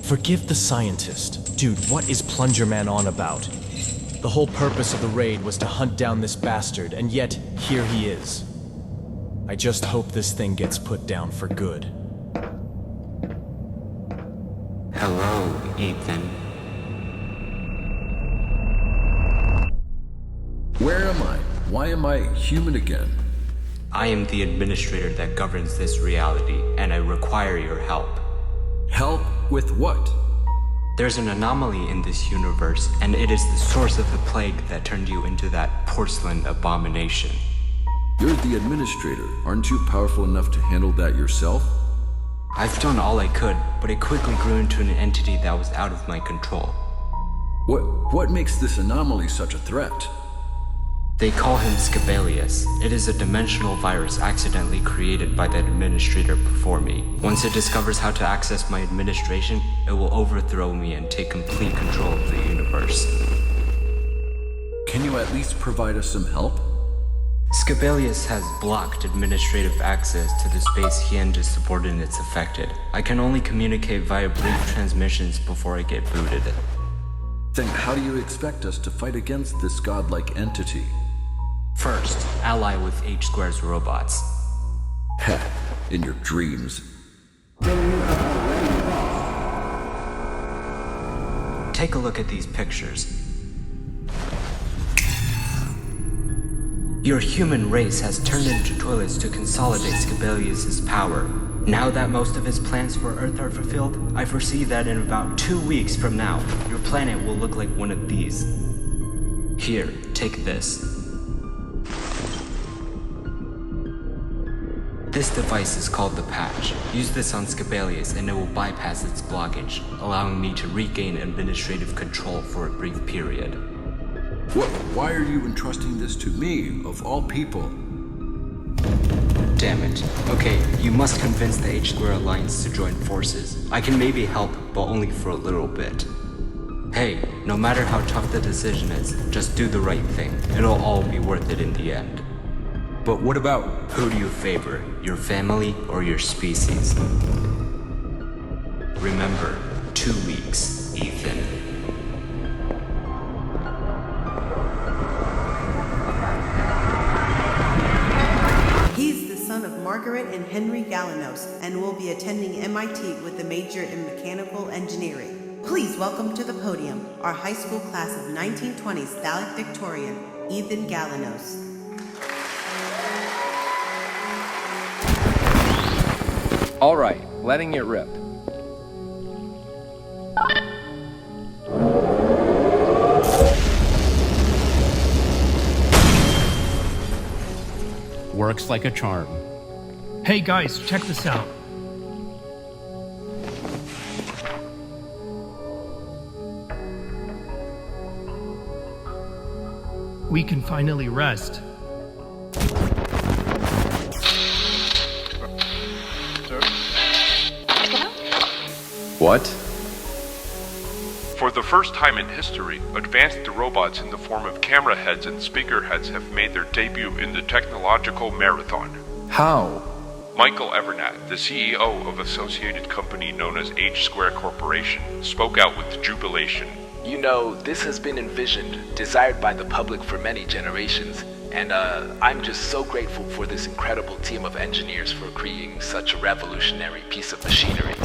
Forgive the scientist. Dude, what is Plungerman on about? The whole purpose of the raid was to hunt down this bastard, and yet, here he is. I just hope this thing gets put down for good. Hello, Ethan. Where am I? Why am I human again? I am the administrator that governs this reality, and I require your help. Help with what? There's an anomaly in this universe, and it is the source of the plague that turned you into that porcelain abomination. You're the administrator. Aren't you powerful enough to handle that yourself? I've done all I could, but it quickly grew into an entity that was out of my control. What makes this anomaly such a threat? They call him Skibidi. It is a dimensional virus accidentally created by the administrator before me. Once it discovers how to access my administration, it will overthrow me and take complete control of the universe. Can you at least provide us some help? Skibidi has blocked administrative access to the space he and his subordinates affected. I can only communicate via brief transmissions before I get booted. Then how do you expect us to fight against this godlike entity? First, ally with H-Square's robots. Heh, in your dreams. Take a look at these pictures. Your human race has turned into toilets to consolidate Skibidi' power. Now that most of his plans for Earth are fulfilled, I foresee that in about 2 weeks from now, your planet will look like one of these. Here, take this. This device is called the patch. Use this on Skibidi and it will bypass its blockage, allowing me to regain administrative control for a brief period. Why are you entrusting this to me, of all people? Damn it. Okay, you must convince the H-Square Alliance to join forces. I can maybe help, but only for a little bit. Hey, no matter how tough the decision is, just do the right thing. It'll all be worth it in the end. But what about... Who do you favor, your family or your species? Remember, 2 weeks, Ethan. He's the son of Margaret and Henry Galanos and will be attending MIT with a major in mechanical engineering. Please welcome to the podium our high school class of 1920s valedictorian, Ethan Galanos. All right, letting it rip. Works like a charm. Hey guys, check this out. We can finally rest. What? For the first time in history, advanced robots in the form of camera heads and speaker heads have made their debut in the technological marathon. How? Michael Evernat, the CEO of associated company known as H-Square Corporation, spoke out with jubilation. You know, this has been envisioned, desired by the public for many generations, and I'm just so grateful for this incredible team of engineers for creating such a revolutionary piece of machinery.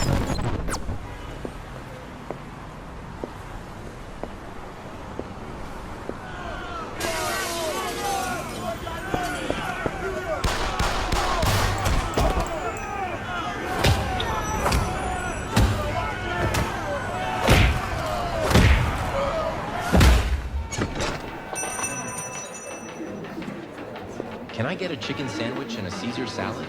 Can I get a chicken sandwich and a Caesar salad?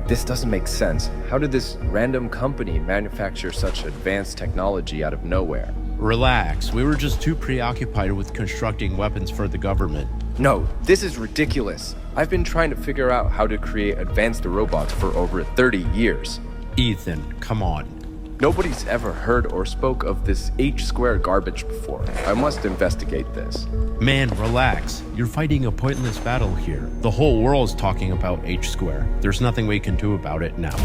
This doesn't make sense. How did this random company manufacture such advanced technology out of nowhere? Relax, we were just too preoccupied with constructing weapons for the government. No, this is ridiculous. I've been trying to figure out how to create advanced robots for over 30 years. Ethan, come on. Nobody's ever heard or spoke of this H-square garbage before. I must investigate this. Man, relax. You're fighting a pointless battle here. The whole world's talking about H-square. There's nothing we can do about it now.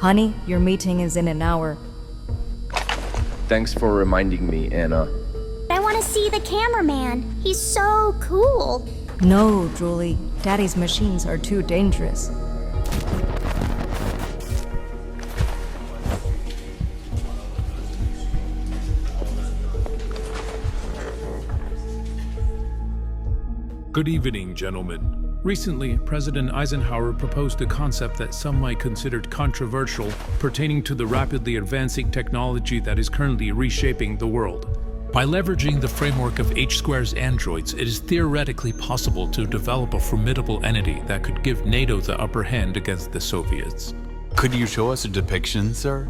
Honey, your meeting is in an hour. Thanks for reminding me, Anna. I want to see the cameraman. He's so cool. No, Julie. Daddy's machines are too dangerous. Good evening, gentlemen. Recently, President Eisenhower proposed a concept that some might consider controversial pertaining to the rapidly advancing technology that is currently reshaping the world. By leveraging the framework of H-square's androids, it is theoretically possible to develop a formidable entity that could give NATO the upper hand against the Soviets. Could you show us a depiction, sir?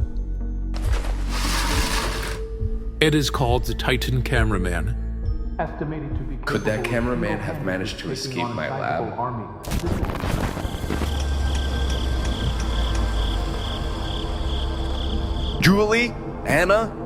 It is called the Titan Cameraman. Estimated to be Could that cameraman have managed to escape my lab? Julie? Anna?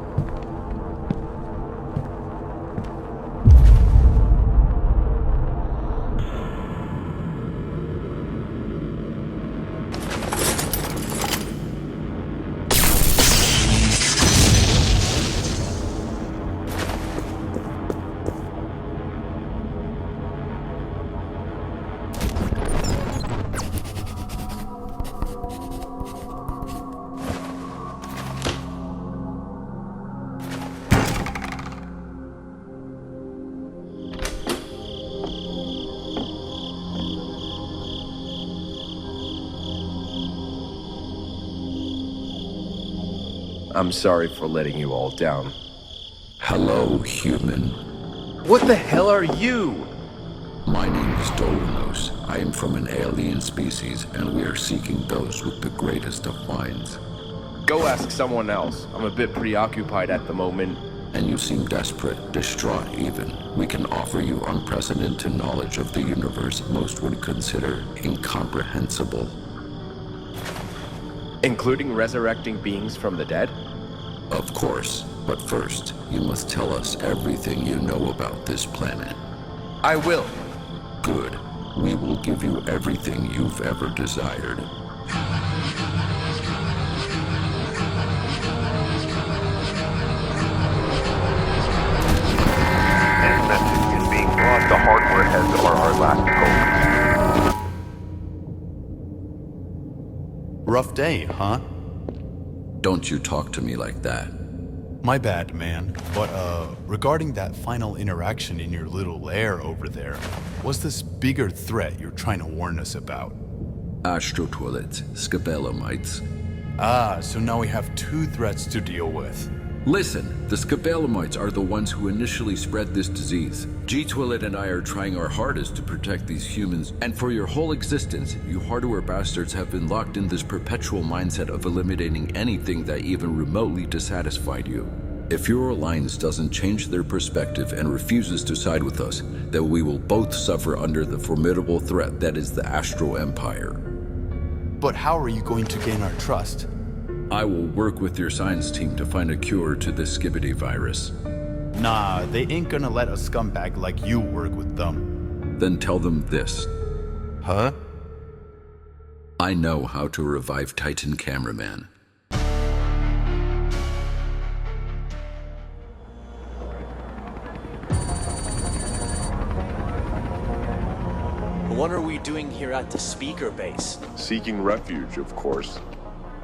I'm sorry for letting you all down. Hello, human. What the hell are you? My name is Dolanos. I am from an alien species, and we are seeking those with the greatest of minds. Go ask someone else. I'm a bit preoccupied at the moment. And you seem desperate, distraught even. We can offer you unprecedented knowledge of the universe most would consider incomprehensible. Including resurrecting beings from the dead? Of course, but first, you must tell us everything you know about this planet. I will. Good. We will give you everything you've ever desired. This message is being brought. The hardware heads are our last hope. Rough day, huh? Don't you talk to me like that. My bad, man. But, regarding that final interaction in your little lair over there, what's this bigger threat you're trying to warn us about? Astro toilets, Skibidi. Ah, so now we have two threats to deal with. Listen, the Skibidi are the ones who initially spread this disease. G-Toilet and I are trying our hardest to protect these humans, and for your whole existence, you hardware bastards have been locked in this perpetual mindset of eliminating anything that even remotely dissatisfied you. If your alliance doesn't change their perspective and refuses to side with us, then we will both suffer under the formidable threat that is the Astro Empire. But how are you going to gain our trust? I will work with your science team to find a cure to this Skibidi virus. Nah, they ain't gonna let a scumbag like you work with them. Then tell them this. Huh? I know how to revive Titan Cameraman. What are we doing here at the speaker base? Seeking refuge, of course.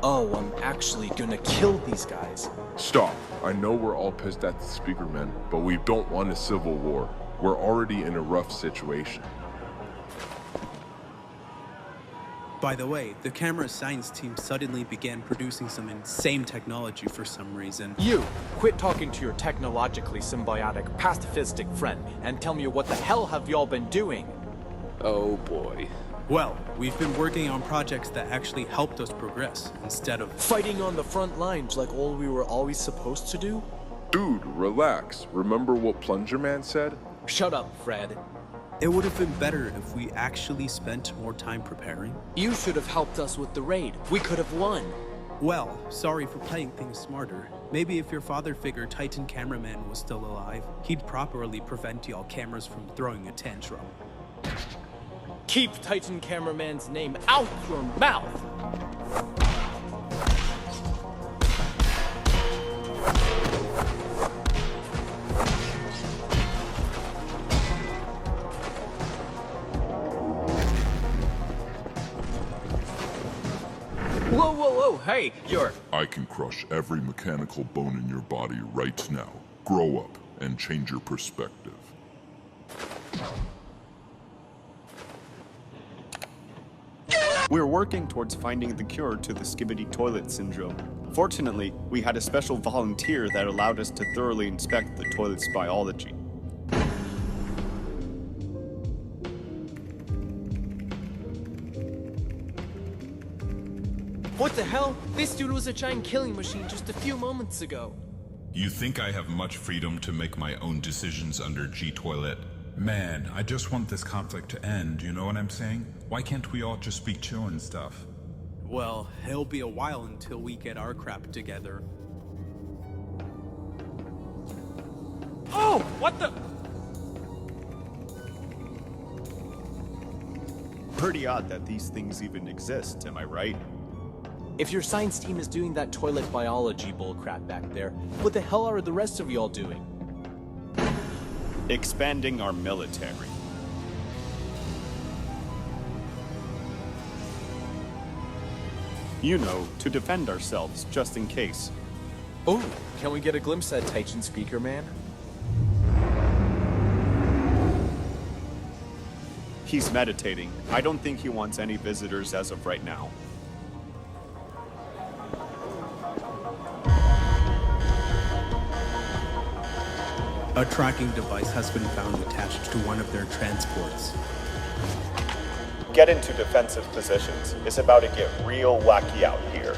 Oh, I'm actually gonna kill these guys. Stop. I know we're all pissed at the Speakermen, but we don't want a civil war. We're already in a rough situation. By the way, the camera science team suddenly began producing some insane technology for some reason. You, quit talking to your technologically symbiotic, pacifistic friend and tell me what the hell have y'all been doing? Oh boy. Well, we've been working on projects that actually helped us progress, instead of fighting on the front lines like all we were always supposed to do? Dude, relax. Remember what Plunger Man said? Shut up, Fred. It would have been better if we actually spent more time preparing. You should have helped us with the raid. We could have won. Well, sorry for playing things smarter. Maybe if your father figure Titan Cameraman was still alive, he'd properly prevent y'all cameras from throwing a tantrum. Keep Titan Cameraman's name out your mouth! Whoa, hey, you're... I can crush every mechanical bone in your body right now. Grow up and change your perspective. We're working towards finding the cure to the Skibidi toilet syndrome. Fortunately, we had a special volunteer that allowed us to thoroughly inspect the toilet's biology. What the hell? This dude was a giant killing machine just a few moments ago. You think I have much freedom to make my own decisions under G-Toilet? Man, I just want this conflict to end, you know what I'm saying? Why can't we all just be chill and stuff? Well, it'll be a while until we get our crap together. Oh, what the? Pretty odd that these things even exist, am I right? If your science team is doing that toilet biology bullcrap back there, what the hell are the rest of y'all doing? Expanding our military. You know, to defend ourselves, just in case. Oh, can we get a glimpse at Titan Speakerman? He's meditating. I don't think he wants any visitors as of right now. A tracking device has been found attached to one of their transports. Get into defensive positions. It's about to get real wacky out here.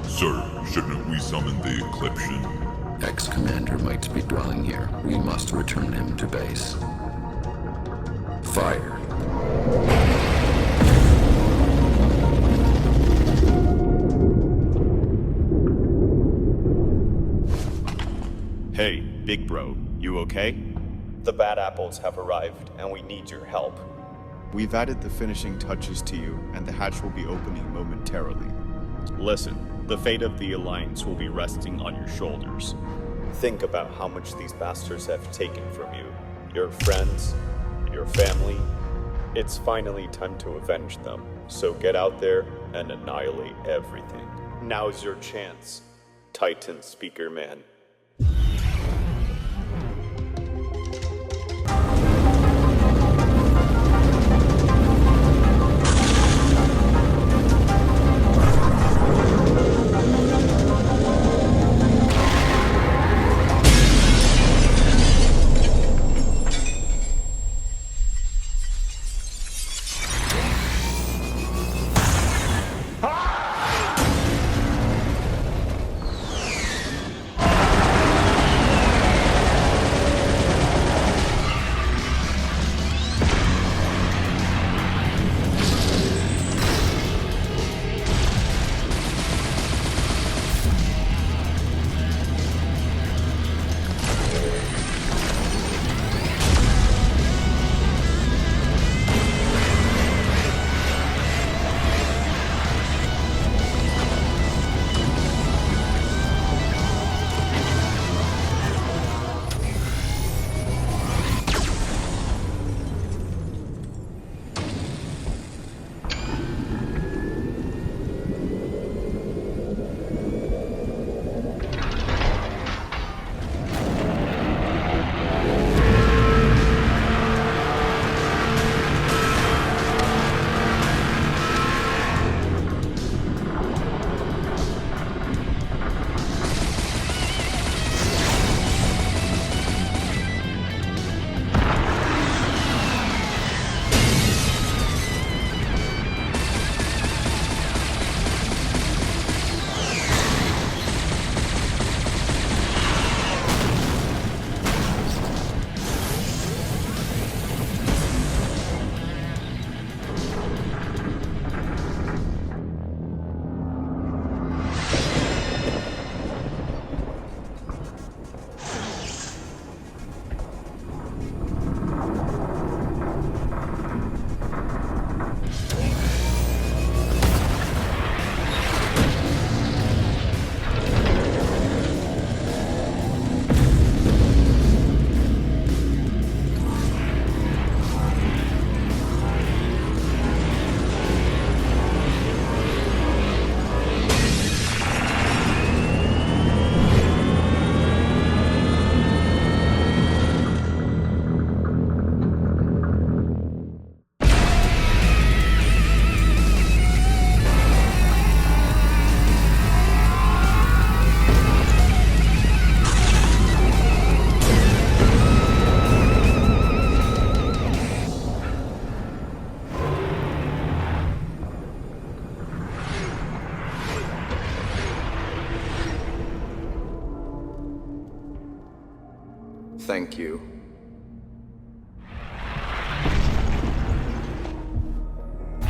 Sir, shouldn't we summon the Eclipsion? Ex-commander might be dwelling here. We must return him to base. Fire. Hey, big bro, you okay? The bad apples have arrived, and we need your help. We've added the finishing touches to you, and the hatch will be opening momentarily. Listen. The fate of the Alliance will be resting on your shoulders. Think about how much these bastards have taken from you. Your friends, your family. It's finally time to avenge them. So get out there and annihilate everything. Now's your chance, Titan Speakerman.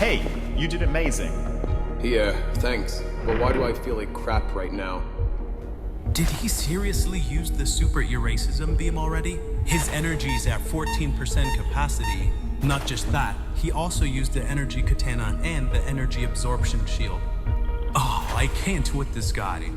Hey, you did amazing. Yeah, thanks. But why do I feel like crap right now? Did he seriously use the super eracism beam already? His energy's at 14% capacity. Not just that, he also used the energy katana and the energy absorption shield. Oh, I can't with this guy.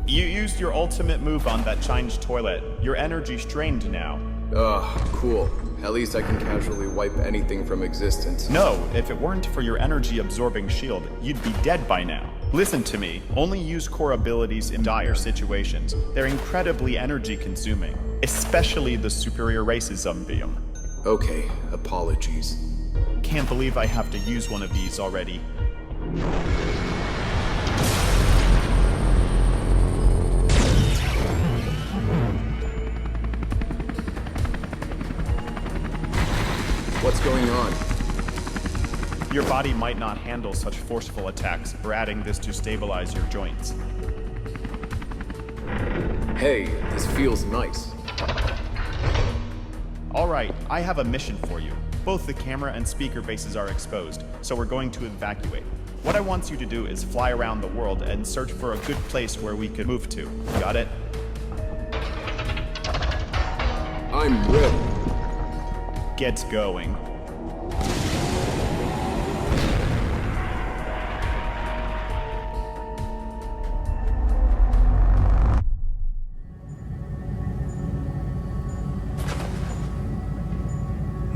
You used your ultimate move on that change toilet. Your energy's drained now. Ugh, cool. At least I can casually wipe anything from existence. No, if it weren't for your energy-absorbing shield, you'd be dead by now. Listen to me, only use core abilities in dire situations. They're incredibly energy-consuming, especially the superior racism beam. Okay, apologies. Can't believe I have to use one of these already. What's going on? Your body might not handle such forceful attacks. We're adding this to stabilize your joints. Hey, this feels nice. Alright, I have a mission for you. Both the camera and speaker bases are exposed, so we're going to evacuate. What I want you to do is fly around the world and search for a good place where we could move to. Got it? I'm ready. Get going.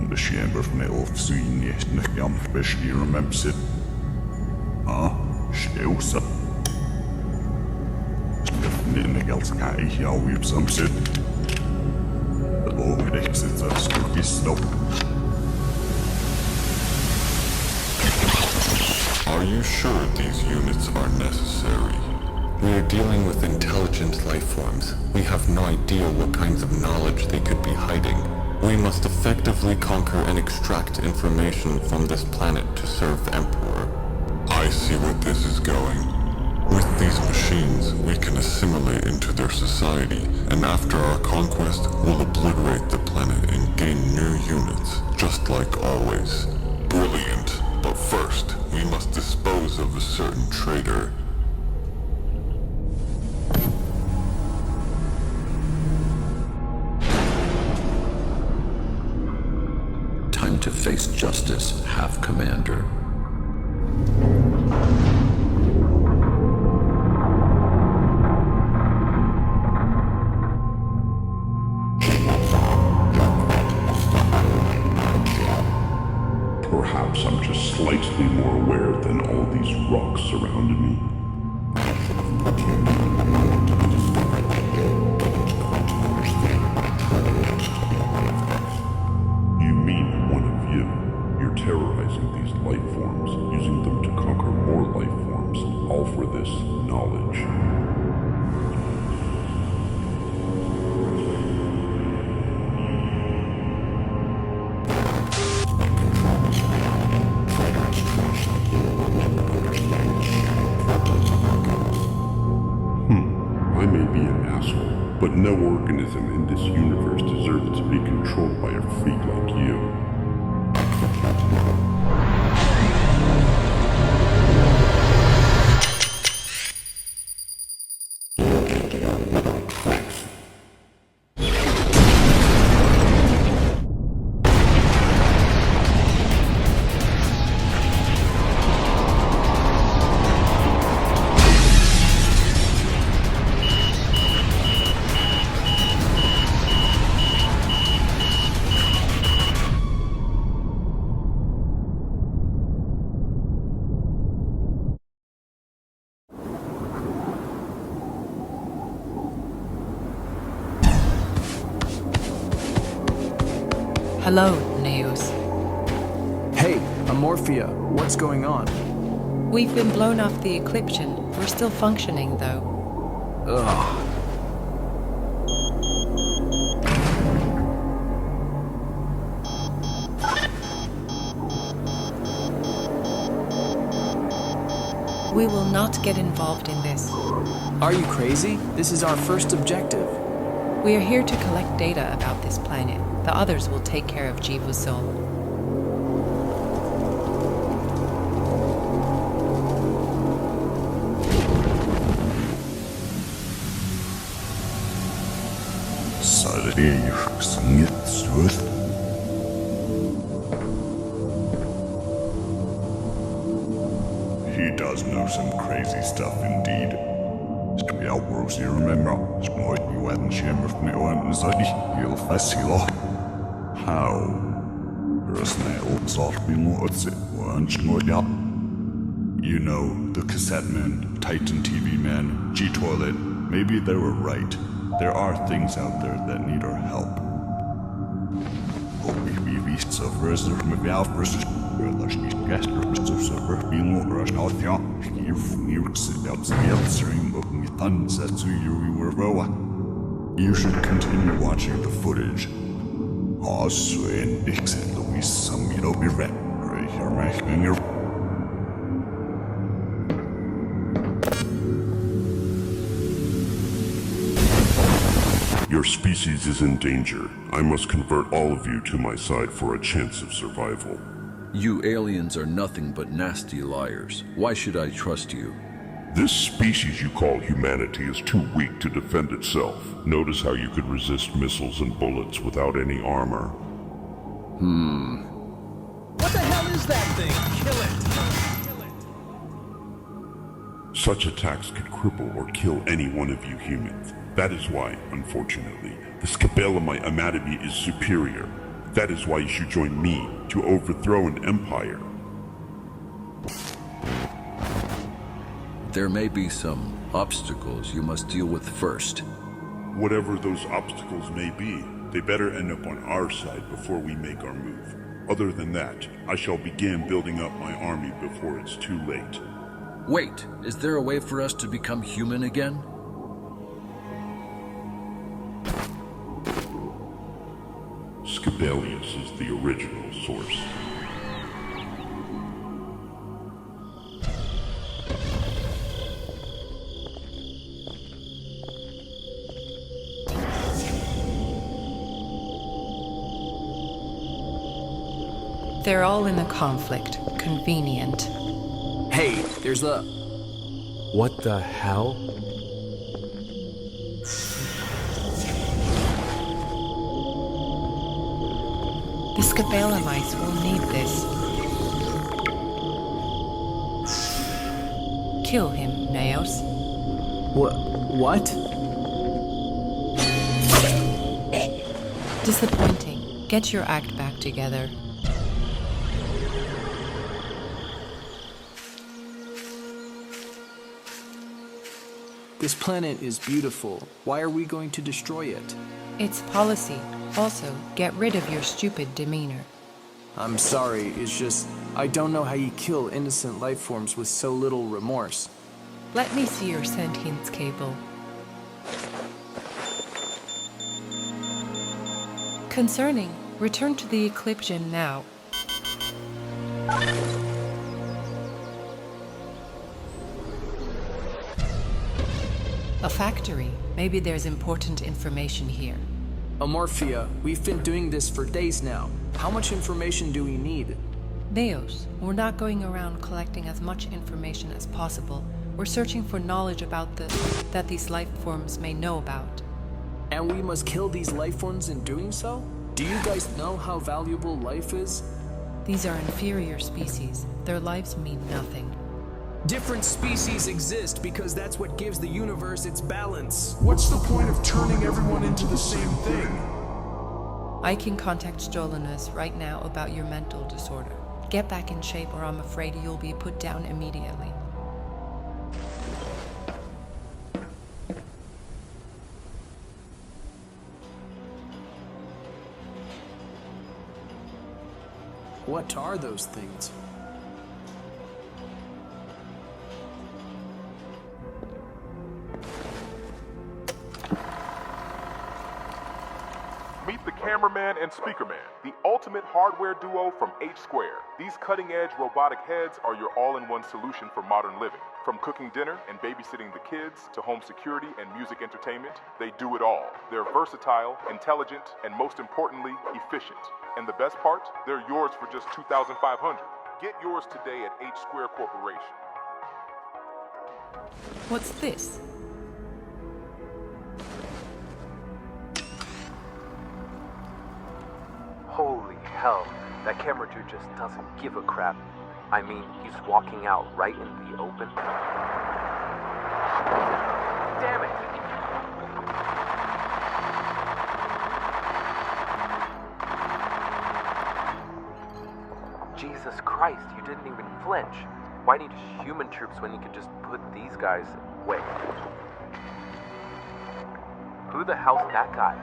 Beskjemmer of syne nekam beskjemmer sit. Steusa. Snefnenegals kai jau some sit. Oh, exits are spooky snow. Are you sure these units are necessary? We are dealing with intelligent life forms. We have no idea what kinds of knowledge they could be hiding. We must effectively conquer and extract information from this planet to serve the Emperor. I see where this is going. With these machines, we can assimilate into their society, and after our conquest, we'll obliterate the planet and gain new units, just like always. Brilliant, but first, we must dispose of a certain traitor. Time to face justice, Half Commander. Perhaps I'm just slightly more aware than all these rocks surrounding me. You mean one of you? You're terrorizing these life forms, using them to conquer more life forms, all for this knowledge. I may be an asshole, but no organism in this universe deserves to be controlled by a freak like you. Hello, Neos. Hey, Amorphia, what's going on? We've been blown off the Eclipsion. We're still functioning, though. Ugh. We will not get involved in this. Are you crazy? This is our first objective. We are here to collect data about this planet. The others will take care of Jivu's soul. He does know some crazy stuff indeed. How? You know, the cassette man, Titan TV man, G-Toilet, maybe they were right. There are things out there that need our help. You should continue watching the footage. Your species is in danger. I must convert all of you to my side for a chance of survival. You aliens are nothing but nasty liars. Why should I trust you? This species you call humanity is too weak to defend itself. Notice how you could resist missiles and bullets without any armor. What the hell is that thing? Kill it! Such attacks could cripple or kill any one of you humans. That is why, unfortunately, the Skibidi anatomy is superior. That is why you should join me to overthrow an empire. There may be some obstacles you must deal with first. Whatever those obstacles may be, they better end up on our side before we make our move. Other than that, I shall begin building up my army before it's too late. Wait, is there a way for us to become human again? Skibidi is the original source. They're all in the conflict. Convenient. Hey, there's the... What the hell? The Skibidi will need this. Kill him, Naos. What? Disappointing. Get your act back together. This planet is beautiful. Why are we going to destroy it? It's policy. Also, get rid of your stupid demeanor. I'm sorry, it's just... I don't know how you kill innocent life forms with so little remorse. Let me see your sentience cable. Concerning, return to the Eclipsion now. A factory. Maybe there's important information here. Amorphia, we've been doing this for days now. How much information do we need? Neos, we're not going around collecting as much information as possible. We're searching for knowledge about that these life forms may know about. And we must kill these life forms in doing so? Do you guys know how valuable life is? These are inferior species. Their lives mean nothing. Different species exist because that's what gives the universe its balance. What's the point of turning everyone into the same thing? I can contact Stolenus right now about your mental disorder. Get back in shape or I'm afraid you'll be put down immediately. What are those things? Meet the Cameraman and Speakerman, the ultimate hardware duo from H Square. These cutting-edge robotic heads are your all-in-one solution for modern living. From cooking dinner and babysitting the kids to home security and music entertainment, they do it all. They're versatile, intelligent, and most importantly, efficient. And the best part? They're yours for just $2,500. Get yours today at H Square Corporation. What's this? hell, that camera dude just doesn't give a crap. I mean, he's walking out right in the open. Damn it! Jesus Christ, you didn't even flinch. Why need human troops when you could just put these guys away? Who the hell's that guy?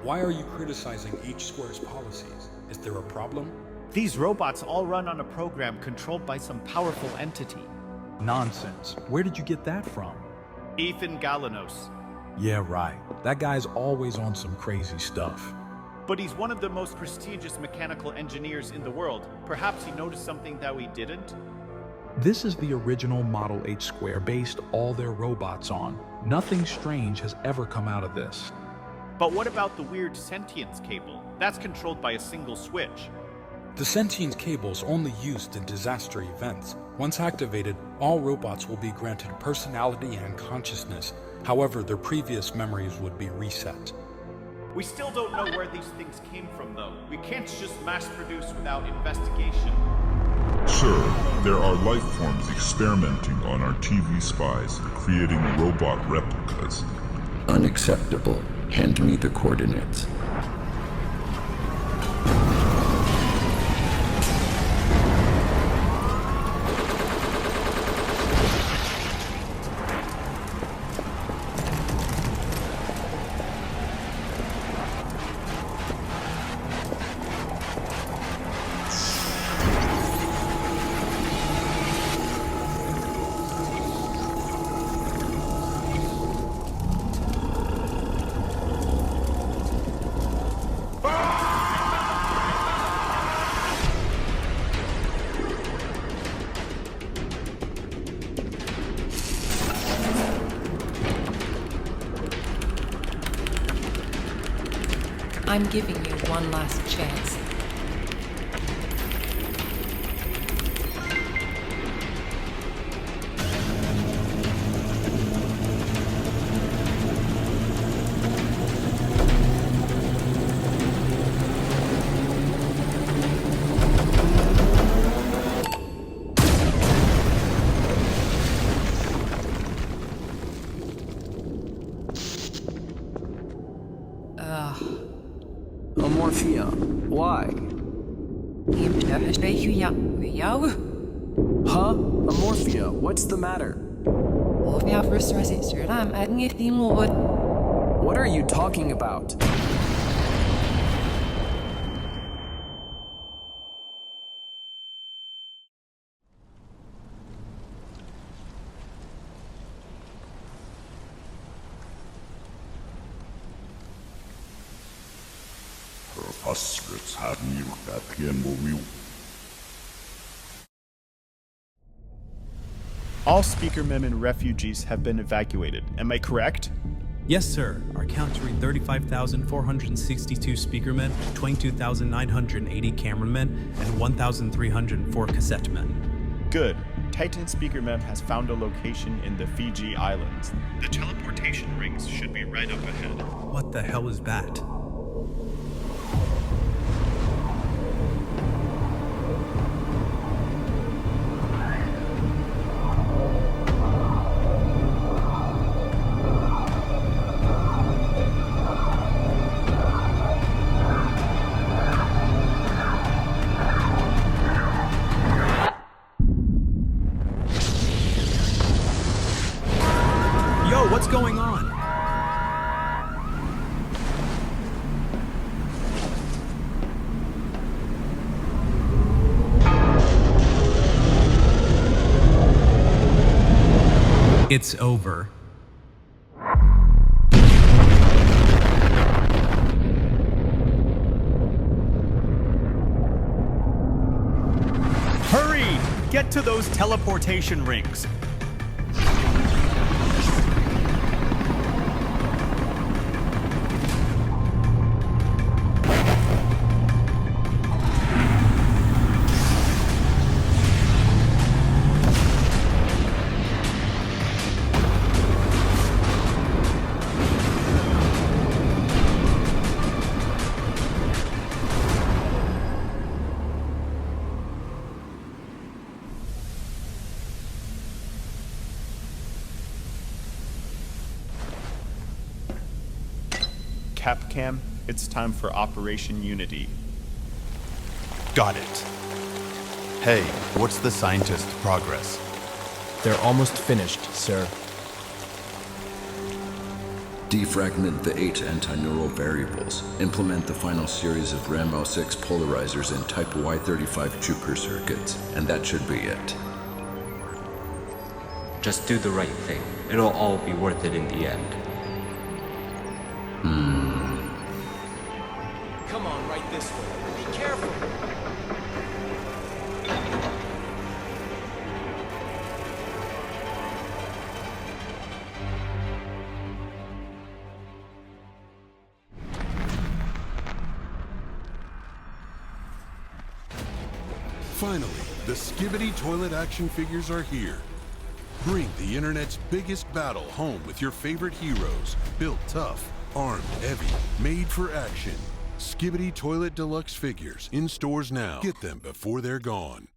Why are you criticizing H Square's policies? Is there a problem? These robots all run on a program controlled by some powerful entity. Nonsense. Where did you get that from? Ethan Galanos. Yeah, right. That guy's always on some crazy stuff. But he's one of the most prestigious mechanical engineers in the world. Perhaps he noticed something that we didn't? This is the original Model H Square based all their robots on. Nothing strange has ever come out of this. But what about the weird sentience cable? That's controlled by a single switch. The sentience cable is only used in disaster events. Once activated, all robots will be granted personality and consciousness. However, their previous memories would be reset. We still don't know where these things came from, though. We can't just mass produce without investigation. Sir, there are life forms experimenting on our TV spies, creating robot replicas. Unacceptable. Hand me the coordinates. I'm giving you one last chance. Amorphia, why? Huh? Amorphia, what's the matter? What are you talking about? All Speakermen and refugees have been evacuated. Am I correct? Yes, sir. Our count read 35,462 Speakermen, 22,980 cameramen, and 1,304 cassette men. Good. Titan Speakerman has found a location in the Fiji Islands. The teleportation rings should be right up ahead. What the hell is that? What's going on? It's over. Hurry! Get to those teleportation rings. Capcam, it's time for Operation Unity. Got it. Hey, what's the scientist's progress? They're almost finished, sir. Defragment the 8 antineural variables. Implement the final series of Rambo 6 polarizers in Type Y35 Jupiter circuits, and that should be it. Just do the right thing. It'll all be worth it in the end. Come on, right this way. Be careful. Finally, the Skibidi toilet action figures are here. Bring the internet's biggest battle home with your favorite heroes. Built tough, armed heavy, made for action. Skibidi Toilet Deluxe figures in stores now. Get them before they're gone.